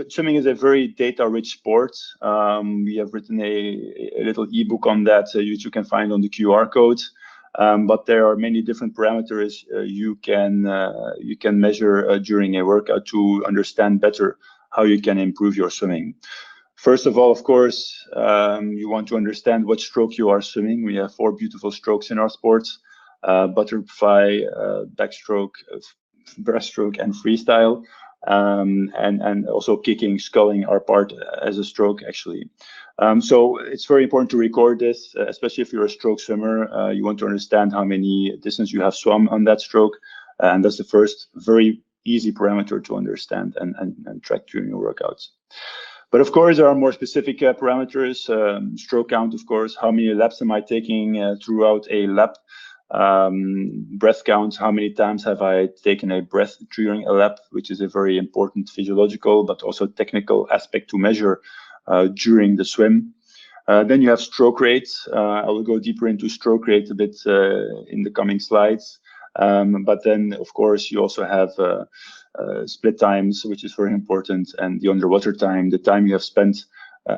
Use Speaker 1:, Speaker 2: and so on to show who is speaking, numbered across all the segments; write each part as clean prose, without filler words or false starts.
Speaker 1: Swimming is a very data-rich sport. We have written a little ebook on that, which you can find on the QR code. But there are many different parameters you can measure during a workout to understand better how you can improve your swimming. First of all, of course, you want to understand what stroke you are swimming. We have 4 beautiful strokes in our sports: butterfly, backstroke, breaststroke, and freestyle. And also kicking, sculling are part as a stroke, actually. So it's very important to record this, especially if you're a stroke swimmer. You want to understand how many distance you have swum on that stroke. And that's the first very easy parameter to understand and track during your workouts. But of course, there are more specific parameters. Stroke count, of course. How many laps am I taking throughout a lap? Breath count, how many times have I taken a breath during a lap, which is a very important physiological but also technical aspect to measure during the swim. Then you have stroke rates. I will go deeper into stroke rate a bit in the coming slides. But then, of course, you also have split times, which is very important, and the underwater time, the time you have spent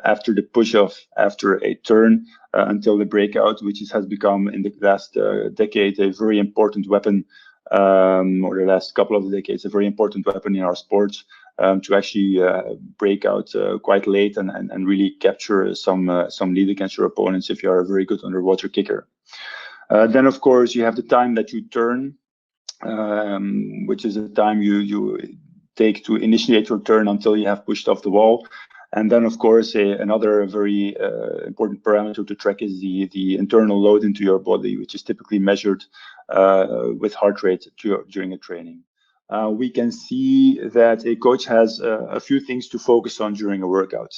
Speaker 1: after the push-off, after a turn, until the breakout, which has become in the last decade a very important weapon, or the last couple of decades, a very important weapon in our sports, to actually break out quite late and really capture some lead against your opponents if you are a very good underwater kicker. Then, of course, you have the time that you turn, which is the time you take to initiate your turn until you have pushed off the wall. And then, of course, another very important parameter to track is the internal load into your body, which is typically measured with heart rate during a training. We can see that a coach has a few things to focus on during a workout.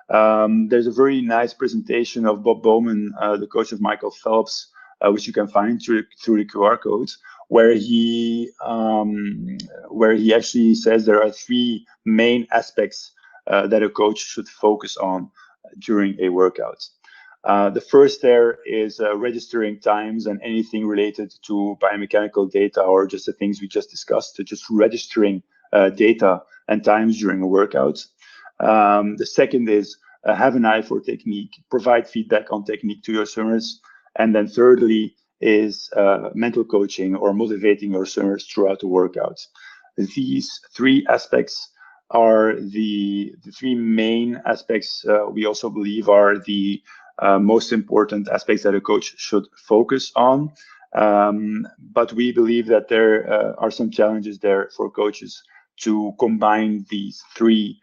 Speaker 1: There's a very nice presentation of Bob Bowman, the coach of Michael Phelps, which you can find through the QR codes, where he actually says there are 3 main aspects that a coach should focus on during a workout. The first there is registering times and anything related to biomechanical data or just the things we just discussed, just registering data and times during a workout. The second is have an eye for technique, provide feedback on technique to your swimmers. And then thirdly is mental coaching or motivating your swimmers throughout the workout. These 3 aspects are the 3 main aspects we also believe are the most important aspects that a coach should focus on. But we believe that there are some challenges there for coaches to combine these 3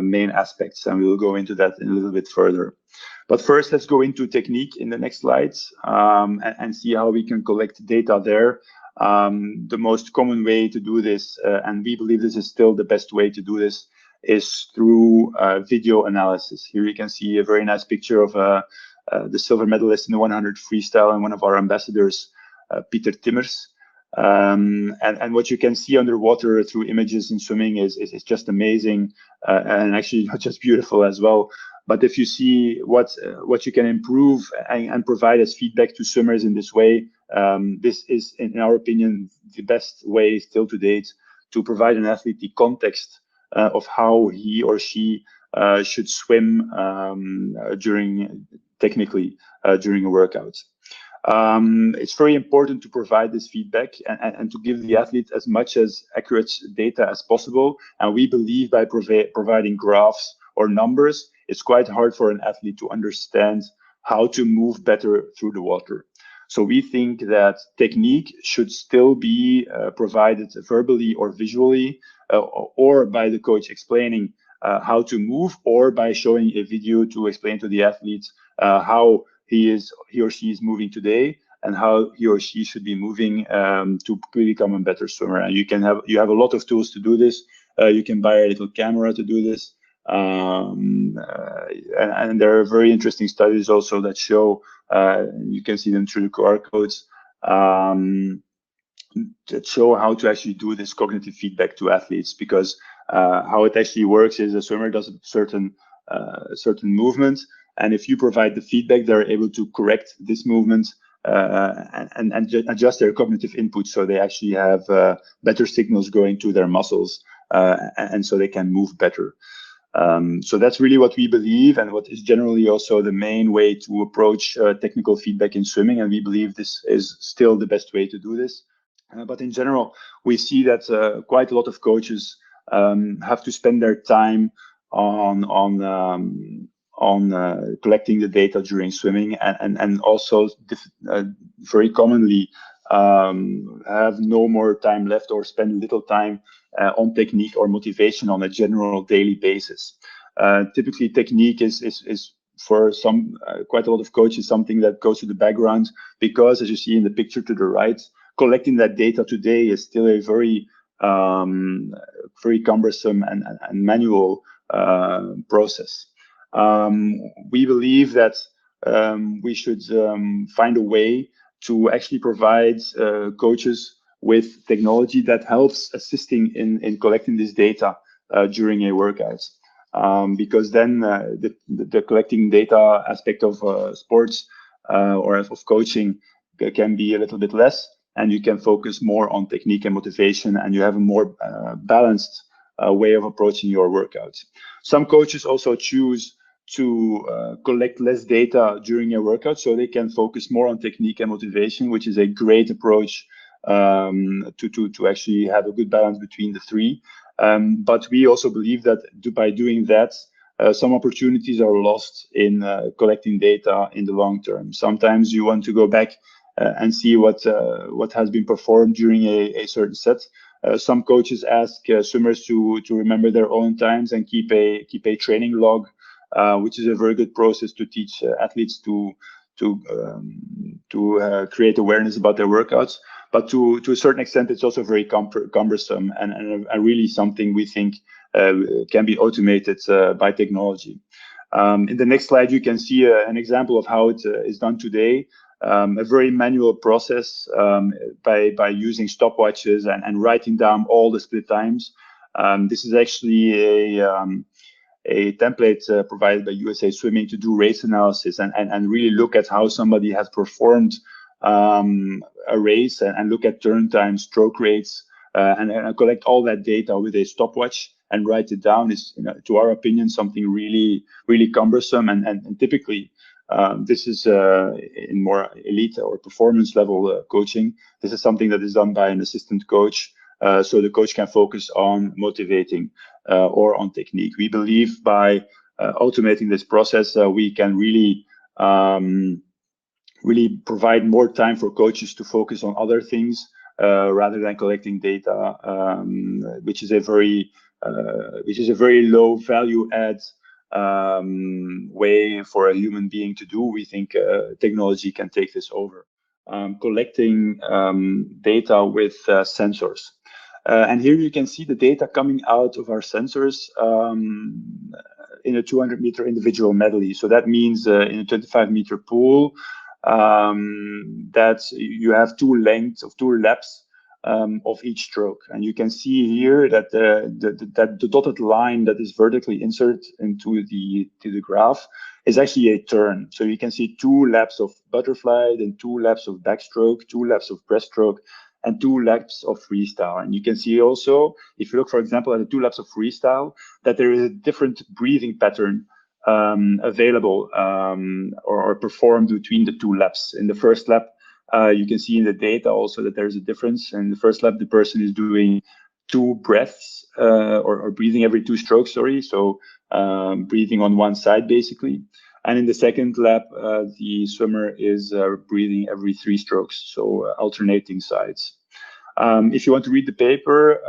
Speaker 1: main aspects, and we will go into that in a little bit further. But first, let's go into technique in the next slides and see how we can collect data there. The most common way to do this, and we believe this is still the best way to do this, is through video analysis. Here you can see a very nice picture of the silver medalist in the 100 freestyle and one of our ambassadors, Peter Timmers. And what you can see underwater through images in swimming is just amazing, and actually not just beautiful as well. But if you see what you can improve and provide as feedback to swimmers in this way, this is, in our opinion, the best way still to date to provide an athlete the context of how he or she should swim technically during a workout. It's very important to provide this feedback and to give the athlete as much as accurate data as possible. And we believe by providing graphs or numbers, it's quite hard for an athlete to understand how to move better through the water. So we think that technique should still be provided verbally or visually, or by the coach explaining how to move, or by showing a video to explain to the athlete how he or she is moving today and how he or she should be moving to become a better swimmer. And you have a lot of tools to do this. You can buy a little camera to do this. And there are very interesting studies also that show, you can see them through the QR codes, that show how to actually do this cognitive feedback to athletes, because how it actually works is a swimmer does a certain movement, and if you provide the feedback, they're able to correct this movement and adjust their cognitive input, so they actually have better signals going to their muscles and so they can move better. So that's really what we believe, and what is generally also the main way to approach technical feedback in swimming. And we believe this is still the best way to do this. But in general, we see that quite a lot of coaches have to spend their time on collecting the data during swimming, and also very commonly have no more time left, or spend little time on technique or motivation on a general daily basis. Typically, technique is for some quite a lot of coaches something that goes to the background, because, as you see in the picture to the right, collecting that data today is still a very cumbersome and manual process. We believe that we should find a way to actually provide coaches with technology that helps assisting in collecting this data during a workout. Because then the collecting data aspect of sports or of coaching can be a little bit less, and you can focus more on technique and motivation, and you have a more balanced way of approaching your workouts. Some coaches also choose to collect less data during a workout, so they can focus more on technique and motivation, which is a great approach to actually have a good balance between the three. But we also believe that by doing that, some opportunities are lost in collecting data in the long term. Sometimes you want to go back and see what has been performed during a certain set. Some coaches ask swimmers to remember their own times and keep a training log, which is a very good process to teach athletes to create awareness about their workouts. But to a certain extent, it's also very cumbersome and really something we think can be automated by technology. In the next slide, you can see an example of how it is done today. A very manual process by using stopwatches and writing down all the split times. This is actually a template provided by USA Swimming to do race analysis and really look at how somebody has performed a race, and look at turn times, stroke rates, and collect all that data with a stopwatch and write it down. Is, to our opinion, something really cumbersome, and typically this is in more elite or performance level coaching. This is something that is done by an assistant coach, so the coach can focus on motivating or on technique. We believe by automating this process, we can really provide more time for coaches to focus on other things rather than collecting data, which is a very low value add way for a human being to do. We think technology can take this over. Collecting data with sensors. And here you can see the data coming out of our sensors in a 200-meter individual medley. So that means in a 25-meter pool, that you have two laps of each stroke. And you can see here that the dotted line that is vertically inserted into the graph is actually a turn. So you can see 2 laps of butterfly, then 2 laps of backstroke, 2 laps of breaststroke, and 2 laps of freestyle. And you can see also, if you look, for example, at the 2 laps of freestyle, that there is a different breathing pattern available or performed between the 2 laps. In the first lap, you can see in the data also that there's a difference. In the first lap, the person is doing 2 breaths or breathing every 2 strokes, sorry. So breathing on one side, basically. And in the second lap, the swimmer is breathing every 3 strokes, so alternating sides. If you want to read the paper,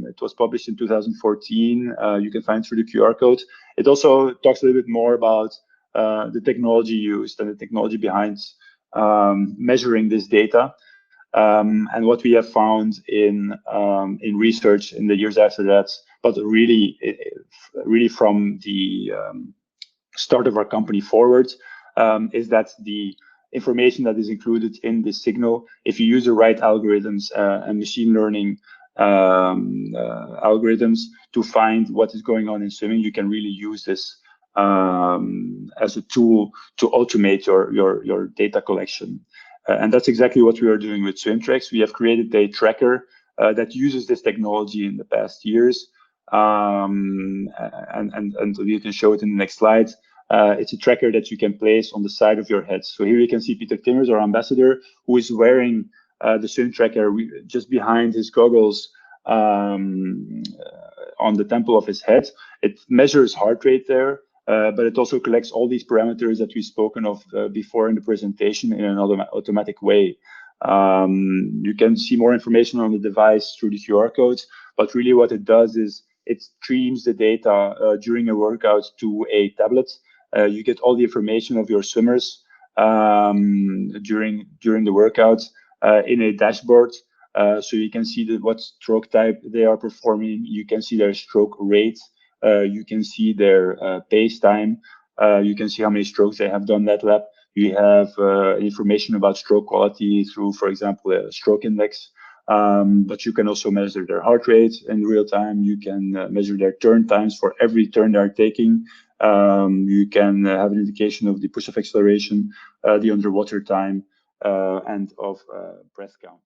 Speaker 1: it was published in 2014. You can find it through the QR code. It also talks a little bit more about the technology used and the technology behind measuring this data. And what we have found in research in the years after that, but really from the start of our company forward, is that the information that is included in this signal, if you use the right algorithms and machine learning algorithms to find what is going on in swimming, you can really use this as a tool to automate your data collection. And that's exactly what we are doing with SwimTracks. We have created a tracker that uses this technology in the past years. And you can show it in the next slide. It's a tracker that you can place on the side of your head. So here you can see Peter Timmers, our ambassador, who is wearing the swim tracker just behind his goggles on the temple of his head. It measures heart rate there, but it also collects all these parameters that we've spoken of before in the presentation in an automatic way. You can see more information on the device through the QR codes, but really what it does is it streams the data during a workout to a tablet. You get all the information of your swimmers during the workout in a dashboard. So you can see what stroke type they are performing. You can see their stroke rate. You can see their pace time. You can see how many strokes they have done that lap. You have information about stroke quality through, for example, a stroke index. But you can also measure their heart rate in real time. You can measure their turn times for every turn they're taking. You can have an indication of the push-off acceleration, the underwater time, and of breath count.